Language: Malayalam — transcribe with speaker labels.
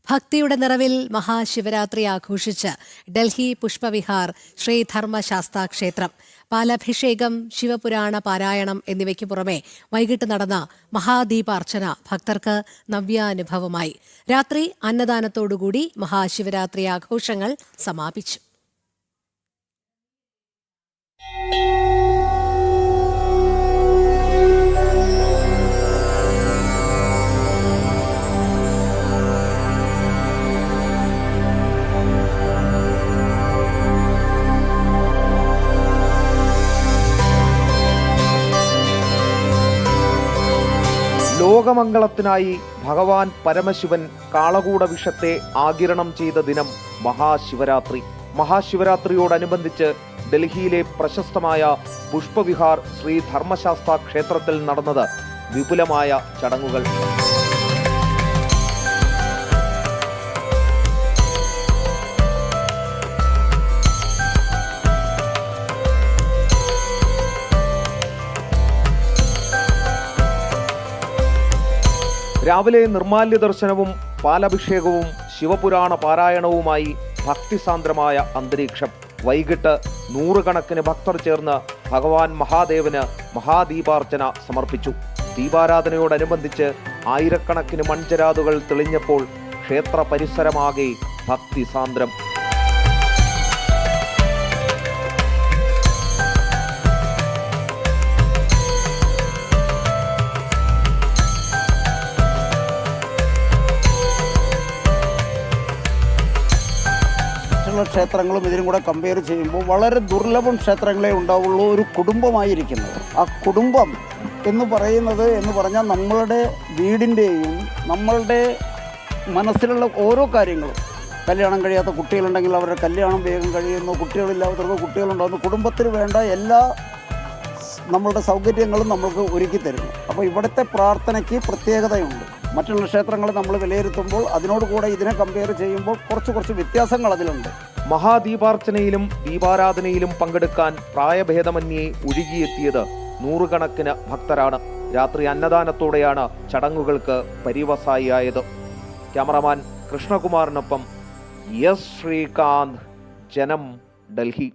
Speaker 1: ഭക്തിയുടെ നിറവിൽ മഹാശിവരാത്രി ആഘോഷിച്ച് ഡൽഹി പുഷ്പവിഹാർ ശ്രീ ധർമ്മശാസ്താ ക്ഷേത്രം. പാലഭിഷേകം, ശിവപുരാണ പാരായണം എന്നിവയ്ക്ക് പുറമെ വൈകിട്ട് നടന്ന മഹാദീപാർച്ചന ഭക്തർക്ക് നവ്യാനുഭവമായി. രാത്രി അന്നദാനത്തോടുകൂടി മഹാശിവരാത്രി ആഘോഷങ്ങൾ സമാപിച്ചു.
Speaker 2: ലോകമംഗളത്തിനായി ഭഗവാൻ പരമശിവൻ കാളകൂട വിഷത്തെ ആഗിരണം ചെയ്ത ദിനം മഹാശിവരാത്രി. മഹാശിവരാത്രിയോടനുബന്ധിച്ച് ഡൽഹിയിലെ പ്രശസ്തമായ പുഷ്പവിഹാർ ശ്രീ ധർമ്മശാസ്താ ക്ഷേത്രത്തിൽ നടന്നത് വിപുലമായ ചടങ്ങുകൾ. രാവിലെ നിർമാല്യ ദർശനവും പാലഭിഷേകവും ശിവപുരാണ പാരായണവുമായി ഭക്തിസാന്ദ്രമായ അന്തരീക്ഷം. വൈകിട്ട് നൂറുകണക്കിന് ഭക്തർ ചേർന്ന് ഭഗവാൻ മഹാദേവന് മഹാദീപാർച്ചന സമർപ്പിച്ചു. ദീപാരാധനയോടനുബന്ധിച്ച് ആയിരക്കണക്കിന് മൺചരാതുകൾ തെളിഞ്ഞപ്പോൾ ക്ഷേത്ര പരിസരമാകെ ഭക്തിസാന്ദ്രം.
Speaker 3: ക്ഷേത്രങ്ങളും ഇതിനും കൂടെ കമ്പയർ ചെയ്യുമ്പോൾ വളരെ ദുർലഭം ക്ഷേത്രങ്ങളെ ഉണ്ടാവുള്ളൂ ഒരു കുടുംബമായിരിക്കുന്നത്. ആ കുടുംബം എന്ന് പറഞ്ഞാൽ നമ്മളുടെ വീടിൻ്റെയും നമ്മളുടെ മനസ്സിലുള്ള ഓരോ കാര്യങ്ങളും, കല്യാണം കഴിയാത്ത കുട്ടികളുണ്ടെങ്കിൽ അവരുടെ കല്യാണം വേഗം കഴിയുന്നു, കുട്ടികളില്ലാത്തവർക്ക് കുട്ടികളുണ്ടാകുന്നു, കുടുംബത്തിന് വേണ്ട എല്ലാ നമ്മളുടെ സൗകര്യങ്ങളും നമ്മൾക്ക് ഒരുക്കി തരുന്നു. അപ്പോൾ ഇവിടുത്തെ പ്രാർത്ഥനയ്ക്ക് പ്രത്യേകതയുണ്ട്. മറ്റുള്ള ക്ഷേത്രങ്ങൾ നമ്മൾ വിലയിരുത്തുമ്പോൾ അതിനോടുകൂടെ ഇതിനെ കമ്പയർ ചെയ്യുമ്പോൾ കുറച്ച് വ്യത്യാസങ്ങൾ അതിലുണ്ട്.
Speaker 2: മഹാദീപാർച്ചനയിലും ദീപാരാധനയിലും പങ്കെടുക്കാൻ പ്രായഭേദമന്യേ ഒഴുകിയെത്തിയത് നൂറുകണക്കിന് ഭക്തരാണ്. രാത്രി അന്നദാനത്തോടെയാണ് ചടങ്ങുകൾക്ക് പര്യവസായിയായത്. ക്യാമറമാൻ കൃഷ്ണകുമാറിനൊപ്പം എസ് ശ്രീകാന്ത്, ജനം, ഡൽഹി.